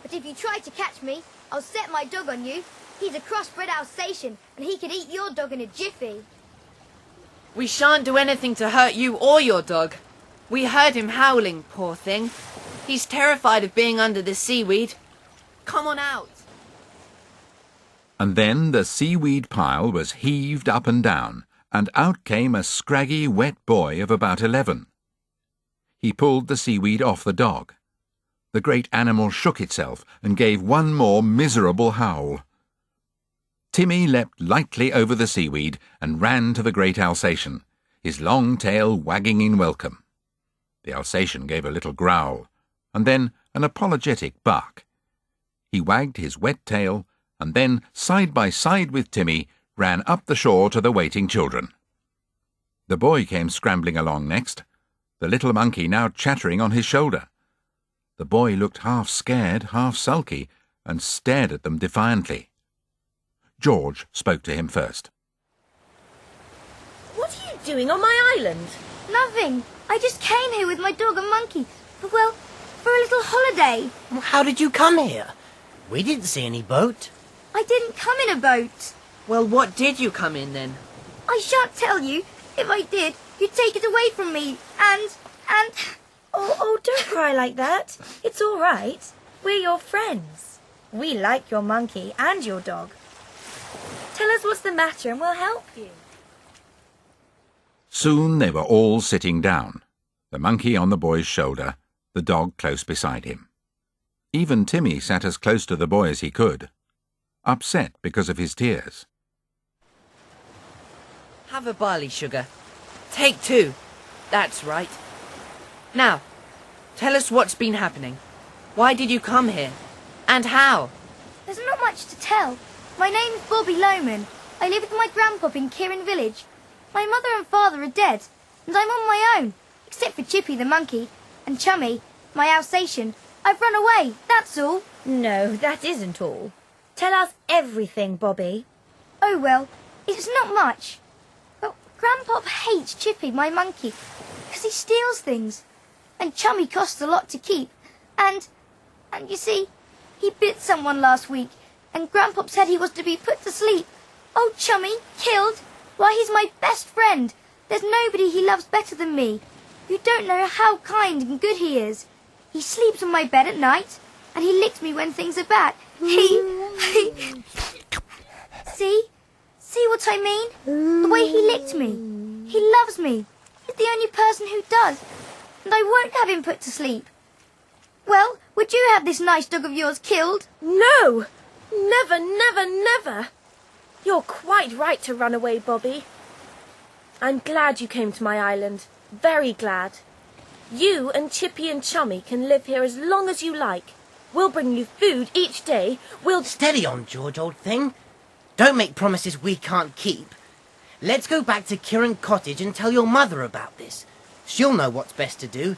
But if you try to catch me, I'll set my dog on you. He's a crossbred Alsatian, and he could eat your dog in a jiffy. We shan't do anything to hurt you or your dog. We heard him howling, poor thing. He's terrified of being under the seaweed. Come on out. And then the seaweed pile was heaved up and down, and out came a scraggy, wet boy of about 11. He pulled the seaweed off the dog. The great animal shook itself and gave one more miserable howl. Timmy leapt lightly over the seaweed and ran to the great Alsatian, his long tail wagging in welcome. The Alsatian gave a little growl, and then an apologetic bark. He wagged his wet tail, and then, side by side with Timmy, ran up the shore to the waiting children. The boy came scrambling along next, the little monkey now chattering on his shoulder. The boy looked half scared, half sulky, and stared at them defiantly. George spoke to him first. What are you doing on my island? Nothing. I just came here with my dog and monkey. For a little holiday. How did you come here? We didn't see any boat. I didn't come in a boat. Well, what did you come in then? I shan't tell you. If I did, you'd take it away from me. And... Oh, don't cry like that. It's all right. We're your friends. We like your monkey and your dog. Tell us what's the matter and we'll help you. Soon they were all sitting down, the monkey on the boy's shoulder, the dog close beside him. Even Timmy sat as close to the boy as he could, upset because of his tears. Have a barley sugar. Take 2. That's right. Now, tell us what's been happening. Why did you come here? And how? There's not much to tell. My name's Bobby Lowman. I live with my grandpop in Kirin village. My mother and father are dead, and I'm on my own, except for Chippy the monkey, and Chummy, my Alsatian. I've run away, that's all. No, that isn't all. Tell us everything, Bobby. Oh, well, it's not much. But Grandpop hates Chippy, my monkey, because he steals things. And Chummy costs a lot to keep. And you see, he bit someone last week, and Grandpop said he was to be put to sleep. Oh, Chummy, killed? Why, he's my best friend. There's nobody he loves better than me. You don't know how kind and good he is. He sleeps on my bed at night, and he licks me when things are bad. He... See what I mean? The way he licked me. He loves me. He's the only person who does. And I won't have him put to sleep. Well, would you have this nice dog of yours killed? No! Never, never, never! You're quite right to run away, Bobby. I'm glad you came to my island. Very glad. You and Chippy and Chummy can live here as long as you like. We'll bring you food each day. We'll... Steady on, George, old thing. Don't make promises we can't keep. Let's go back to Kirin Cottage and tell your mother about this. She'll know what's best to do.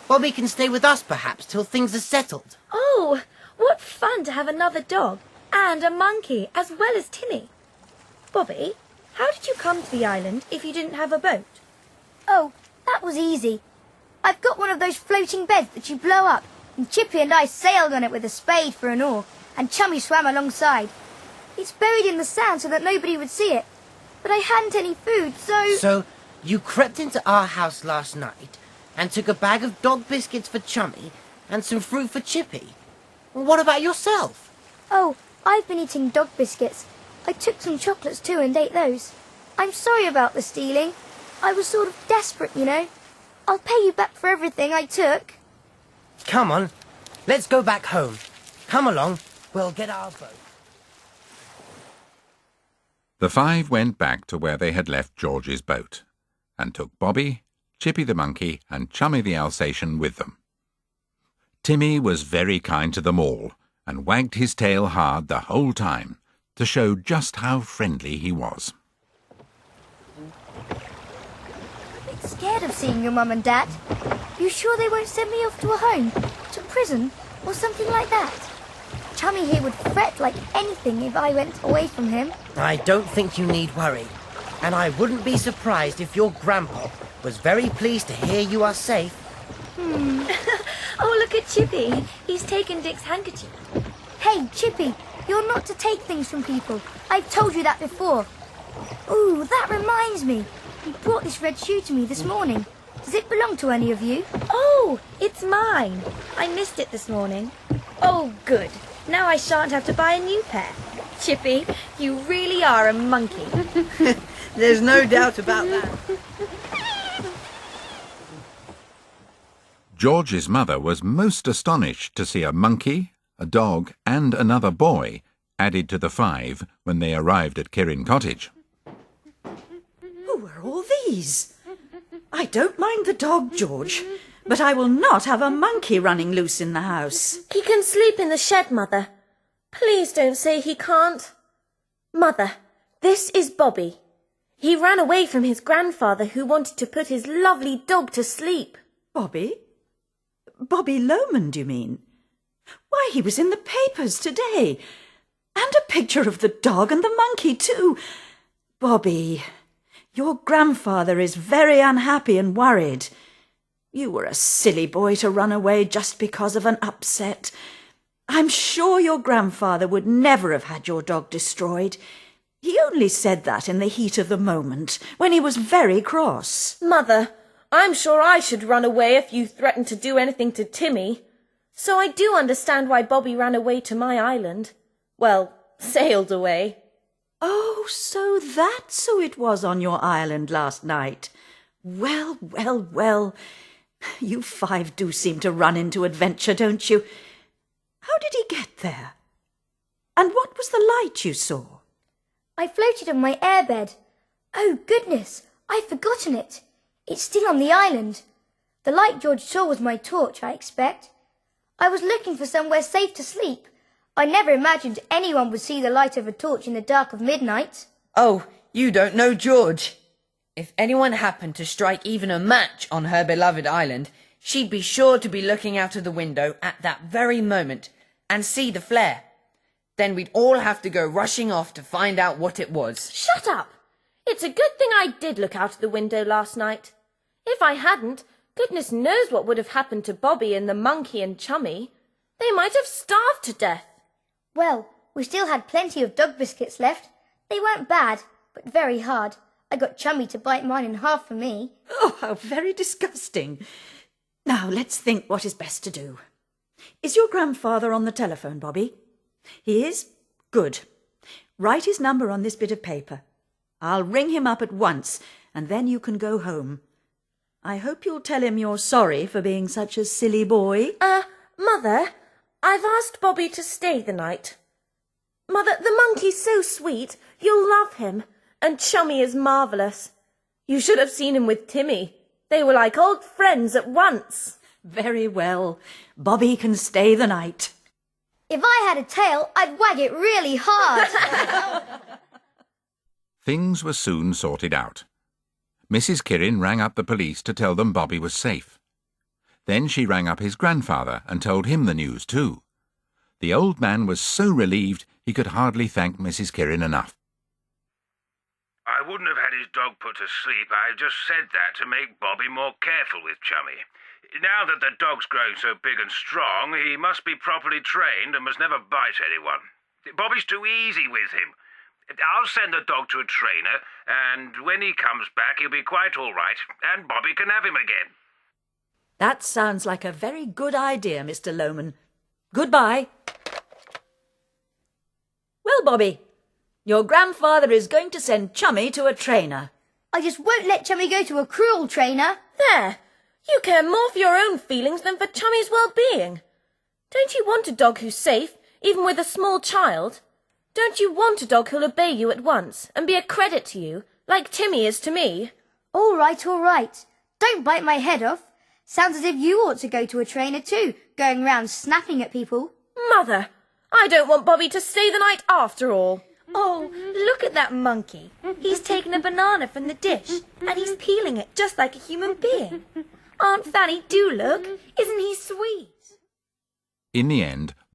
Bobby can stay with us, perhaps, till things are settled. Oh, what fun to have another dog and a monkey as well as Timmy. Bobby, how did you come to the island if you didn't have a boat? Oh, that was easy. I've got one of those floating beds that you blow up, and Chippy and I sailed on it with a spade for an oar, and Chummy swam alongside. It's buried in the sand so that nobody would see it. But I hadn't any food, so... So, you crept into our house last night and took a bag of dog biscuits for Chummy and some fruit for Chippy. What about yourself? Oh, I've been eating dog biscuits. I took some chocolates too and ate those. I'm sorry about the stealing. I was sort of desperate, you know. I'll pay you back for everything I took. Come on, let's go back home. Come along, we'll get our boat. The 5 went back to where they had left George's boat, and took Bobby, Chippy the monkey, and Chummy the Alsatian with them. Timmy was very kind to them all, and wagged his tail hard the whole time, to show just how friendly he was. I'm a bit scared of seeing your mum and dad. You sure they won't send me off to a home, to prison, or something like that? Chummy here would fret like anything if I went away from him. I don't think you need worry. And I wouldn't be surprised if your grandpa was very pleased to hear you are safe. Oh, look Chippy, he's taken Dick's handkerchief. Hey, Chippy, you're not to take things from people. I've told you that before. Ooh, that reminds me. You brought this red shoe to me this morning. Does it belong to any of you? Oh, it's mine. I missed it this morning. Oh, good. Now I shan't have to buy a new pair. Chippy, you really are a monkey. There's no doubt about that. George's mother was most astonished to see a monkey, a dog, and another boy added to the 5 when they arrived at Kirin Cottage. Who are all these? I don't mind the dog, George, but I will not have a monkey running loose in the house. He can sleep in the shed, Mother. Please don't say he can't. Mother, this is Bobby. He ran away from his grandfather who wanted to put his lovely dog to sleep. Bobby? Bobby Lomond, you mean? Why, he was in the papers today. And a picture of the dog and the monkey, too. Bobby, your grandfather is very unhappy and worried. You were a silly boy to run away just because of an upset. I'm sure your grandfather would never have had your dog destroyed. He only said that in the heat of the moment, when he was very cross. Mother, I'm sure I should run away if you threatened to do anything to Timmy. So I do understand why Bobby ran away to my island. Well, sailed away. Oh, so that's who it was on your island last night. Well, well, well. You 5 do seem to run into adventure, don't you? How did he get there? And what was the light you saw? I floated on my airbed. Oh, goodness, I've forgotten it. It's still on the island. The light George saw was my torch, I expect. I was looking for somewhere safe to sleep. I never imagined anyone would see the light of a torch in the dark of midnight. Oh, you don't know George. If anyone happened to strike even a match on her beloved island, she'd be sure to be looking out of the window at that very moment and see the flare. Then we'd all have to go rushing off to find out what it was. Shut up! It's a good thing I did look out of the window last night. If I hadn't, goodness knows what would have happened to Bobby and the monkey and Chummy. They might have starved to death. Well, we still had plenty of dog biscuits left. They weren't bad, but very hard. I got Chummy to bite mine in half for me. Oh, how very disgusting. Now, let's think what is best to do. Is your grandfather on the telephone, Bobby? He is? Good. Write his number on this bit of paper. I'll ring him up at once, and then you can go home. I hope you'll tell him you're sorry for being such a silly boy. Mother, I've asked Bobby to stay the night. Mother, the monkey's so sweet. You'll love him. And Chummy is marvellous. You should have seen him with Timmy. They were like old friends at once. Very well. Bobby can stay the night. If I had a tail, I'd wag it really hard. Things were soon sorted out. Mrs. Kirin rang up the police to tell them Bobby was safe. Then she rang up his grandfather and told him the news too. The old man was so relieved he could hardly thank Mrs. Kirin enough. I wouldn't have had his dog put to sleep. I just said that to make Bobby more careful with Chummy. Now that the dog's grown so big and strong, he must be properly trained and must never bite anyone. Bobby's too easy with him. I'll send the dog to a trainer, and when he comes back, he'll be quite all right, and Bobby can have him again. That sounds like a very good idea, Mr. Lomond. Goodbye. Well, Bobby, your grandfather is going to send Chummy to a trainer. I just won't let Chummy go to a cruel trainer. There! You care more for your own feelings than for Chummy's well-being. Don't you want a dog who's safe, even with a small child? Don't you want a dog who'll obey you at once and be a credit to you, like Timmy is to me? All right, all right. Don't bite my head off. Sounds as if you ought to go to a trainer too, going round snapping at people. Mother, I don't want Bobby to stay the night after all. Oh, look at that monkey. He's taken a banana from the dish and he's peeling it just like a human being. Aunt Fanny, do look. Isn't he sweet? In the end,